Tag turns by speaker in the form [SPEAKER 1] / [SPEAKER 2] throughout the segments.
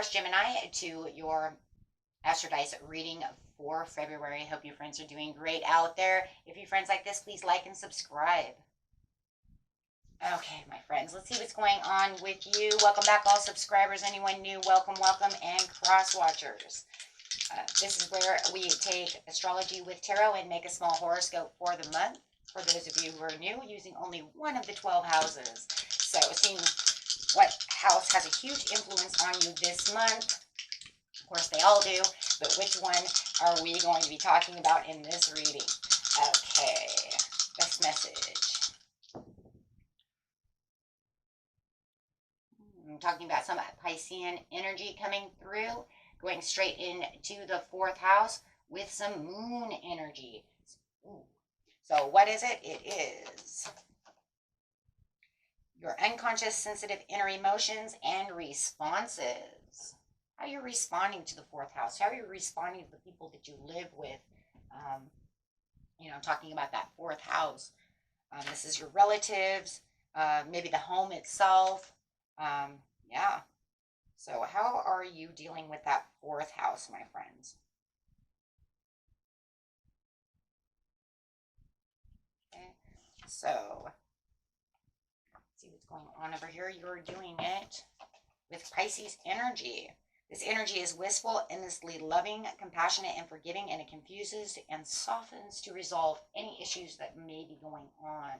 [SPEAKER 1] Taurus, Gemini, to your Astro Dice reading for February. Hope you friends are doing great out there. If you friends like this, please like and subscribe. Okay, my friends, let's see what's going on with you. Welcome back, all subscribers. Anyone new, welcome, welcome, and cross watchers. This is where we take astrology with tarot and make a small horoscope for the month. For those of you who are new, using only one of the 12 houses. So seeing what house has a huge influence on you this month. Of course, they all do, but which one are we going to be talking about in this reading? Okay, best message. I'm talking about some Piscean energy coming through, going straight into the 4th house with some moon energy. Ooh. So what is it? It is your unconscious, sensitive inner emotions and responses. How you're responding to the 4th house. How you're responding to the people that you live with. Talking about that 4th house. This is your relatives, maybe the home itself. Yeah. So how are you dealing with that 4th house, my friends? Okay. So let's see what's going on over here. You're doing it with Pisces energy. This energy is wistful, endlessly loving, compassionate, and forgiving, and it confuses and softens to resolve any issues that may be going on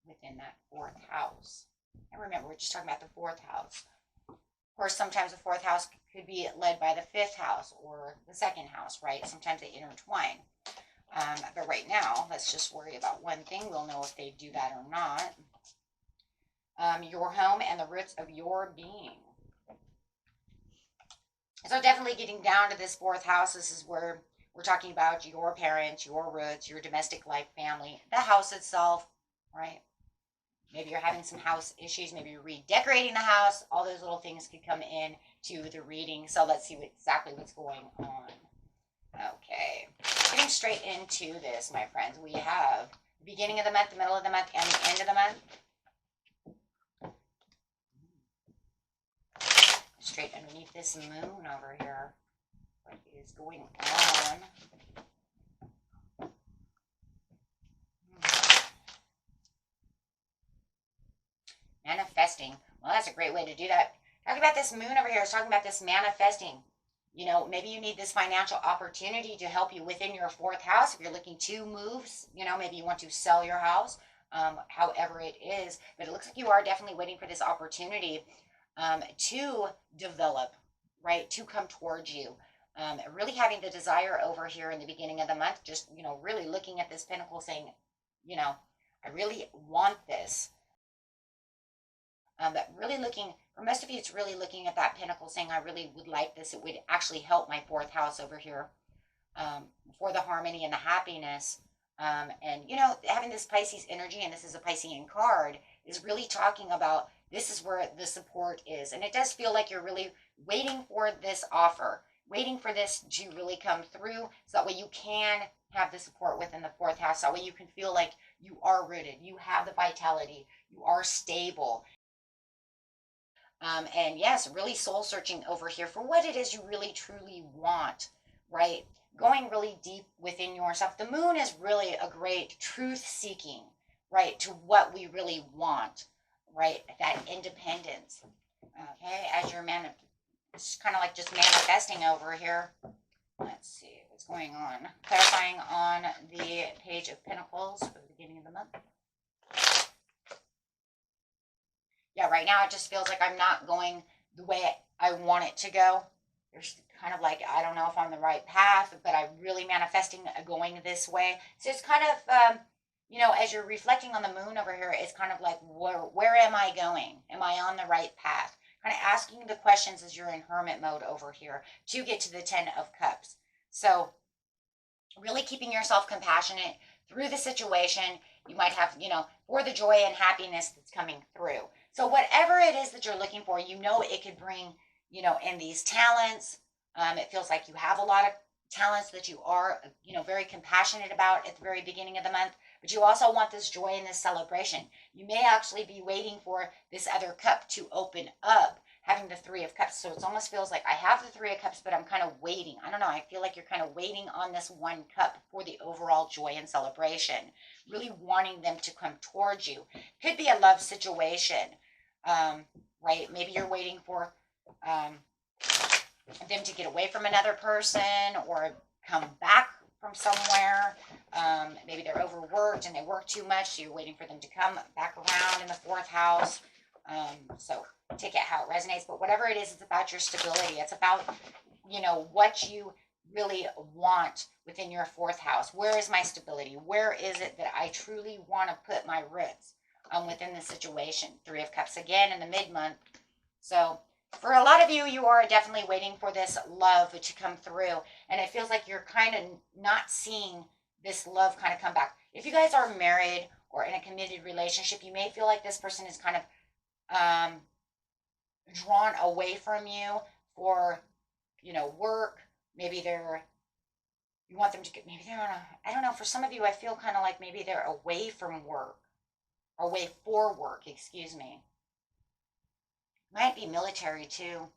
[SPEAKER 1] within that 4th house. And remember, we're just talking about the 4th house. Of course, sometimes the 4th house could be led by the 5th house or the 2nd house, right? Sometimes they intertwine. But right now, let's just worry about one thing. We'll know if they do that or not. Your home and the roots of your being. So definitely getting down to this 4th house, this is where we're talking about your parents, your roots, your domestic life, family, the house itself, right? Maybe you're having some house issues. Maybe you're redecorating the house. All those little things could come in to the reading. So let's see exactly what's going on. Okay. Getting straight into this, my friends. We have the beginning of the month, the middle of the month, and the end of the month. Straight underneath this moon over here. What is going on? Manifesting. Well, that's a great way to do that. Talking about this moon over here is talking about this manifesting. Maybe you need this financial opportunity to help you within your 4th house. If you're looking to move, maybe you want to sell your house, however it is. But it looks like you are definitely waiting for this opportunity to develop, right? To come towards you. Really having the desire over here in the beginning of the month, just, really looking at this pentacle saying, I really want this. But really looking, for most of you, it's really looking at that pentacle saying, I really would like this. It would actually help my 4th house over here for the harmony and the happiness. And, having this Pisces energy, and this is a Piscean card, is really talking about this is where the support is. And it does feel like you're really waiting for this offer, waiting for this to really come through. So that way you can have the support within the 4th house. So that way you can feel like you are rooted, you have the vitality, you are stable. And yes, really soul searching over here for what it is you really truly want, right? Going really deep within yourself. The moon is really a great truth seeking, right? To what we really want, right? That independence. Okay, as you're it's kind of like just manifesting over here. Let's see what's going on. Clarifying on the Page of Pentacles for the beginning of the month. Yeah, right now it just feels like I'm not going the way I want it to go. There's kind of like, I don't know if I'm on the right path, but I'm really manifesting going this way. So it's kind of, as you're reflecting on the moon over here, it's kind of like, where am I going? Am I on the right path? Kind of asking the questions as you're in hermit mode over here to get to the 10 of Cups. So really keeping yourself compassionate through the situation. You might have, for the joy and happiness that's coming through. So whatever it is that you're looking for, it could bring, in these talents. It feels like you have a lot of talents that you are, very compassionate about at the very beginning of the month. But you also want this joy and this celebration. You may actually be waiting for this other cup to open up. having the Three of Cups. So it almost feels like I have the Three of Cups, but I'm kind of waiting. I don't know. I feel like you're kind of waiting on this one cup for the overall joy and celebration, really wanting them to come towards you. Could be a love situation, right? Maybe you're waiting for them to get away from another person or come back from somewhere. Maybe they're overworked and they work too much, so you're waiting for them to come back around in the fourth house. So take it how it resonates, but whatever it is, it's about your stability. It's about, what you really want within your fourth house. Where is my stability? Where is it that I truly want to put my roots within the situation? Three of Cups again in the mid-month. So for a lot of you, you are definitely waiting for this love to come through, and it feels like you're kind of not seeing this love kind of come back. If you guys are married or in a committed relationship, you may feel like this person is kind of drawn away from you for, work. Maybe you want them to get, maybe they're on I don't know, for some of you, I feel kind of like maybe they're away from work, or away for work, excuse me. Might be military too.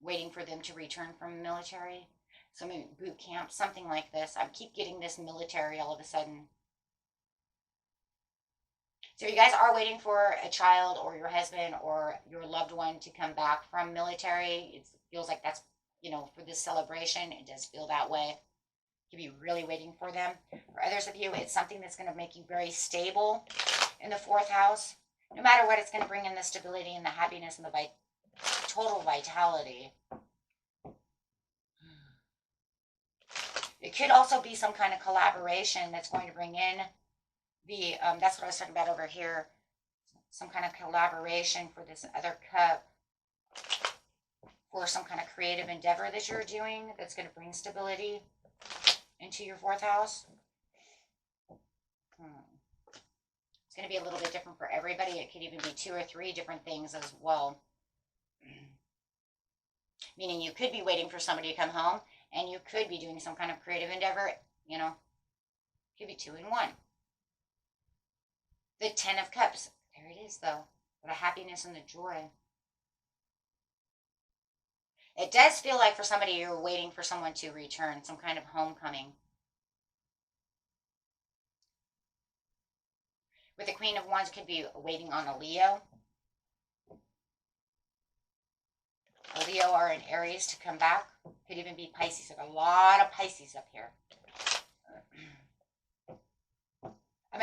[SPEAKER 1] Waiting for them to return from military. So maybe boot camp, something like this. I keep getting this military all of a sudden. So you guys are waiting for a child or your husband or your loved one to come back from military. It feels like that's, for this celebration, it does feel that way. You could be really waiting for them. For others of you, it's something that's going to make you very stable in the fourth house. No matter what, it's going to bring in the stability and the happiness and the total vitality. It could also be some kind of collaboration that's going to bring in the, that's what I was talking about over here, some kind of collaboration for this other cup, for some kind of creative endeavor that you're doing that's going to bring stability into your fourth house. It's going to be a little bit different for everybody. It could even be 2 or 3 different things as well. Meaning you could be waiting for somebody to come home, and you could be doing some kind of creative endeavor. It could be 2 in 1. The 10 of Cups. There it is, though. The happiness and the joy. It does feel like for somebody you're waiting for someone to return, some kind of homecoming. With the Queen of Wands, could be waiting on a Leo. A Leo or an Aries to come back. Could even be Pisces. There's a lot of Pisces up here.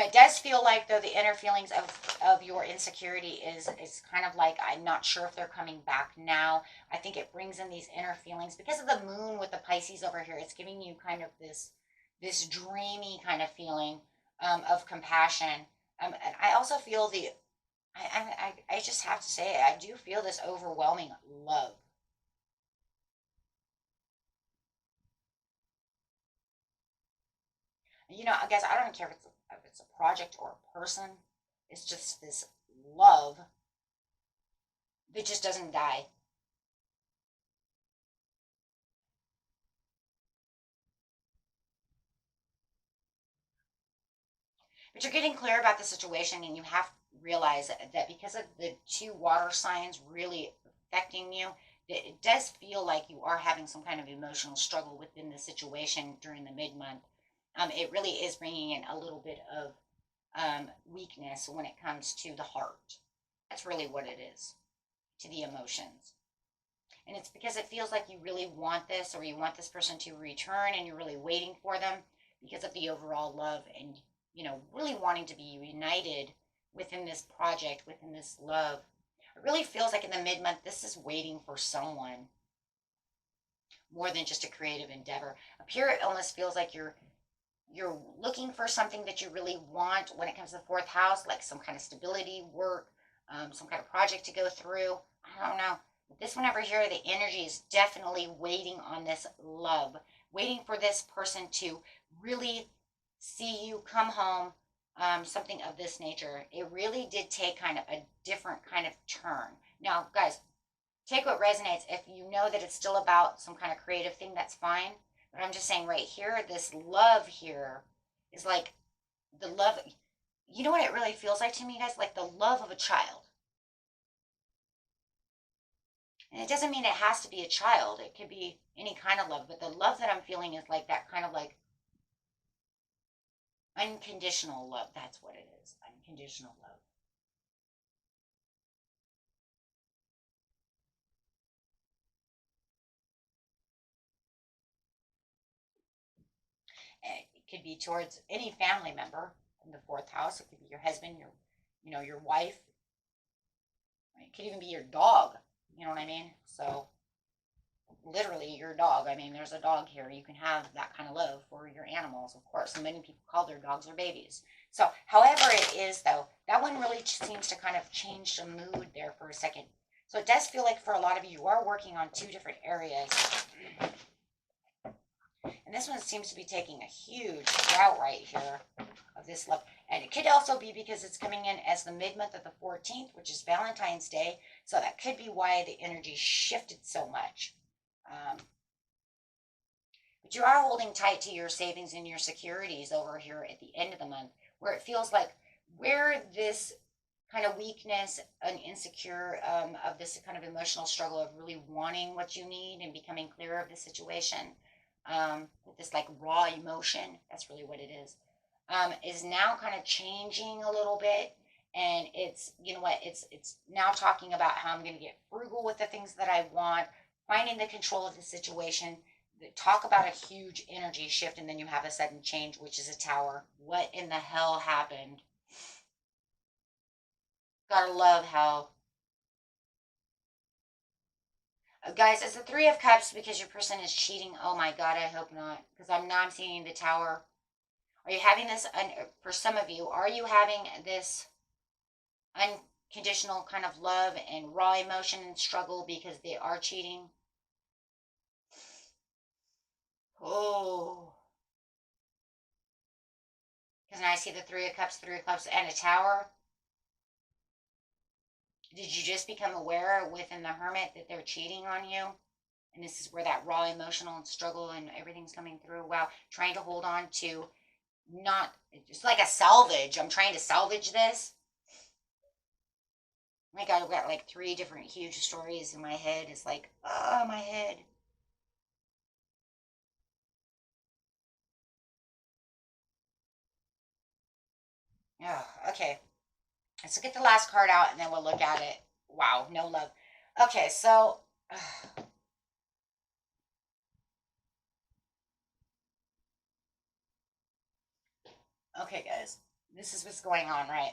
[SPEAKER 1] It does feel like, though, the inner feelings of your insecurity is kind of like, I'm not sure if they're coming back now. I think it brings in these inner feelings. Because of the moon with the Pisces over here, it's giving you kind of this dreamy kind of feeling of compassion. And I also feel I just have to say it, I do feel this overwhelming love. Guys, I don't care if it's a project or a person. It's just this love that just doesn't die. But you're getting clear about the situation, and you have to realize that because of the 2 water signs really affecting you, it does feel like you are having some kind of emotional struggle within the situation during the mid-month. It really is bringing in a little bit of weakness when it comes to the heart. That's really what it is, to the emotions. And it's because it feels like you really want this, or you want this person to return, and you're really waiting for them because of the overall love and, really wanting to be united within this project, within this love. It really feels like in the mid-month, this is waiting for someone more than just a creative endeavor. Up here, it almost feels like you're looking for something that you really want when it comes to the fourth house, like some kind of stability, work, some kind of project to go through. I don't know. This one over here, the energy is definitely waiting on this love, waiting for this person to really see you come home, something of this nature. It really did take kind of a different kind of turn. Now, guys, take what resonates. If you know that it's still about some kind of creative thing, that's fine. But I'm just saying right here, this love here is like the love. You know what it really feels like to me, guys? Like the love of a child. And it doesn't mean it has to be a child. It could be any kind of love. But the love that I'm feeling is like that kind of like unconditional love. That's what it is. Unconditional love. And it could be towards any family member in the fourth house. It could be your husband, your wife. It could even be your dog. You know what I mean? So literally your dog. I mean, there's a dog here. You can have that kind of love for your animals, of course. And many people call their dogs their babies. So, however it is, though, that one really seems to kind of change the mood there for a second. So it does feel like for a lot of you, you are working on two different areas. And this one seems to be taking a huge route right here of this love. And it could also be because it's coming in as the mid-month of the 14th, which is Valentine's Day. So that could be why the energy shifted so much. But you are holding tight to your savings and your securities over here at the end of the month, where it feels like where this kind of weakness and insecure of this kind of emotional struggle of really wanting what you need and becoming clear of the situation, with this like raw emotion, that's really what it is now kind of changing a little bit. And it's, you know what, it's now talking about how I'm going to get frugal with the things that I want, finding the control of the situation. Talk about a huge energy shift, and then you have a sudden change, which is a tower. What in the hell happened? Gotta love how, guys, it's the Three of Cups because your person is cheating. Oh my God, I hope not, because I'm seeing the Tower. Are you having this, for some of you, are you having this unconditional kind of love and raw emotion and struggle because they are cheating? Oh. Because now I see the Three of Cups, and a Tower. Did you just become aware within the Hermit that they're cheating on you? And this is where that raw emotional struggle and everything's coming through. Wow. Trying to hold on to not, it's like a salvage. I'm trying to salvage this. Oh my God, I've got like three different huge stories in my head. It's like, oh, my head. Oh, okay. Let's get the last card out and then we'll look at it. Wow, no love. Okay, so okay, guys, this is what's going on, right?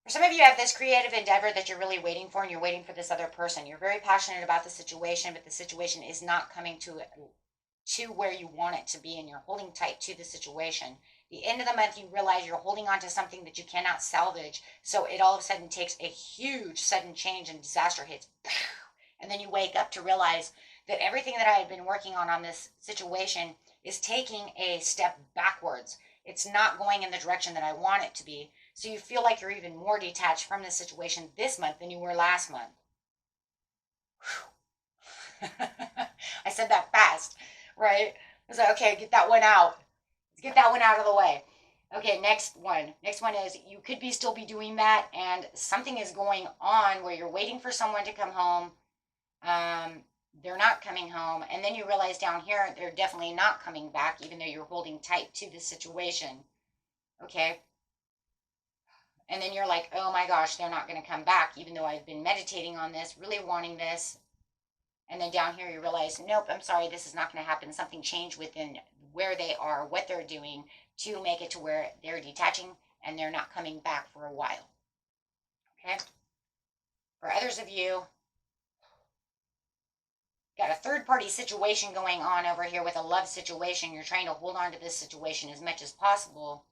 [SPEAKER 1] For some of you, have this creative endeavor that you're really waiting for, and you're waiting for this other person. You're very passionate about the situation, but the situation is not coming to where you want it to be, and you're holding tight to the situation. The end of the month, you realize you're holding on to something that you cannot salvage, so it all of a sudden takes a huge sudden change and disaster hits. And then you wake up to realize that everything that I had been working on this situation is taking a step backwards. It's not going in the direction that I want it to be. So you feel like you're even more detached from the situation this month than you were last month. I said that fast, right? I was like, okay, get that one out. Let's get that one out of the way. Okay, next one. Next one is you could still be doing that, and something is going on where you're waiting for someone to come home. They're not coming home, and then you realize down here they're definitely not coming back, even though you're holding tight to the situation. Okay. And then you're like, oh my gosh, they're not going to come back, even though I've been meditating on this, really wanting this. And then down here you realize, nope, I'm sorry, this is not going to happen. Something changed within where they are, what they're doing to make it to where they're detaching and they're not coming back for a while. Okay? For others of you, got a third-party situation going on over here with a love situation. You're trying to hold on to this situation as much as possible.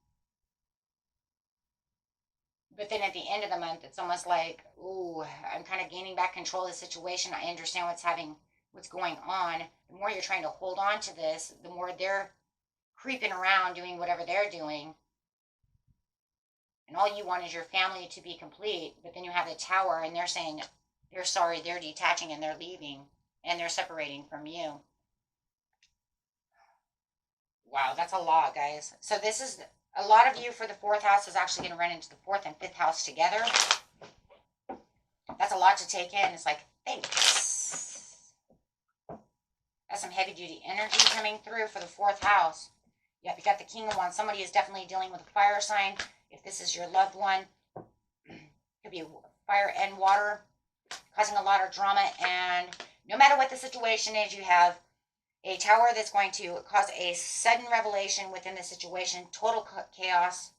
[SPEAKER 1] But then at the end of the month, it's almost like, ooh, I'm kind of gaining back control of the situation. I understand what's going on. The more you're trying to hold on to this, the more they're creeping around doing whatever they're doing. And all you want is your family to be complete. But then you have the Tower, and they're saying they're sorry, they're detaching, and they're leaving, and they're separating from you. Wow, that's a lot, guys. So this is a lot of you for the fourth house is actually going to run into the fourth and fifth house together. That's a lot to take in. It's like, thanks. some heavy duty energy coming through for the 4th house. Yep, you got the King of Wands. Somebody is definitely dealing with a fire sign. If this is your loved one, could be fire and water, causing a lot of drama. And no matter what the situation is, you have a Tower that's going to cause a sudden revelation within the situation, total chaos,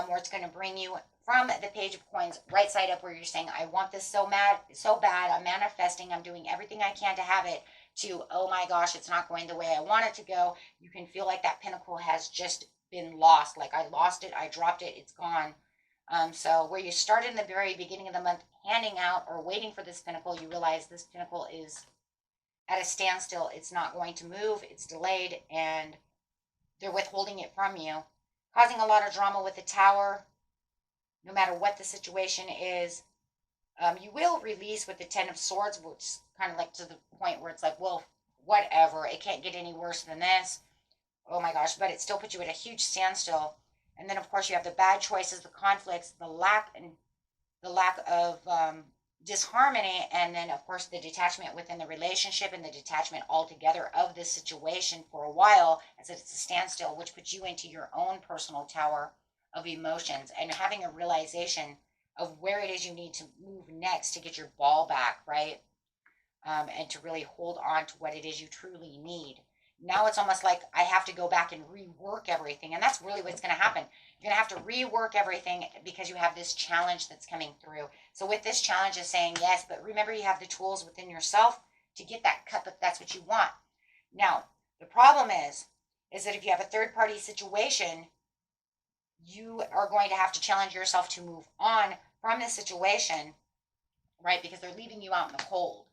[SPEAKER 1] where it's going to bring you from the Page of Coins right side up, where you're saying, I want this so bad, I'm manifesting, I'm doing everything I can to have it, to, oh my gosh, it's not going the way I want it to go. You can feel like that pinnacle has just been lost. Like, I lost it, I dropped it, it's gone. So where you started in the very beginning of the month handing out or waiting for this pinnacle, you realize this pinnacle is at a standstill. It's not going to move, it's delayed, and they're withholding it from you, causing a lot of drama with the Tower. No matter what the situation is, you will release with the 10 of Swords, which is kind of like to the point where it's like, well, whatever, it can't get any worse than this. Oh my gosh, but it still puts you at a huge standstill. And then, of course, you have the bad choices, the conflicts, the lack of disharmony, and then, of course, the detachment within the relationship and the detachment altogether of this situation for a while, as it's a standstill, which puts you into your own personal tower of emotions and having a realization of where it is you need to move next to get your ball back, right? And to really hold on to what it is you truly need. Now it's almost like I have to go back and rework everything. And that's really what's going to happen. You're going to have to rework everything because you have this challenge that's coming through. So with this challenge is saying yes, but remember you have the tools within yourself to get that cut if that's what you want. Now, the problem is that if you have a third party situation, you are going to have to challenge yourself to move on from this situation, right? Because they're leaving you out in the cold,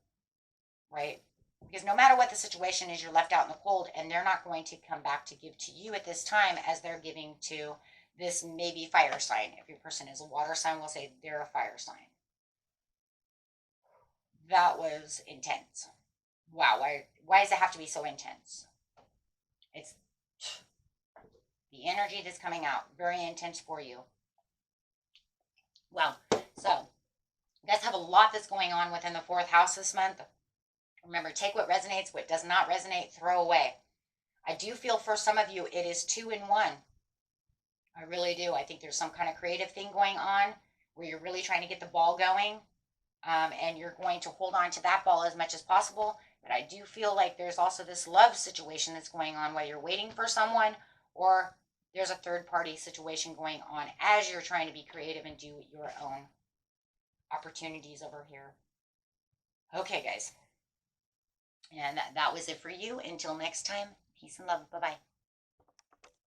[SPEAKER 1] right? Because no matter what the situation is, you're left out in the cold, and they're not going to come back to give to you at this time as they're giving to this maybe fire sign. If your person is a water sign, we'll say they're a fire sign. That was intense. Wow, why does it have to be so intense? It's the energy that's coming out, very intense for you. Well, so you guys have a lot that's going on within the 4th house this month. Remember, take what resonates, what does not resonate, throw away. I do feel for some of you, it is 2 in 1. I really do. I think there's some kind of creative thing going on where you're really trying to get the ball going, and you're going to hold on to that ball as much as possible. But I do feel like there's also this love situation that's going on while you're waiting for someone, or there's a third party situation going on as you're trying to be creative and do your own opportunities over here. Okay, guys. And that was it for you. Until next time, peace and love. Bye-bye.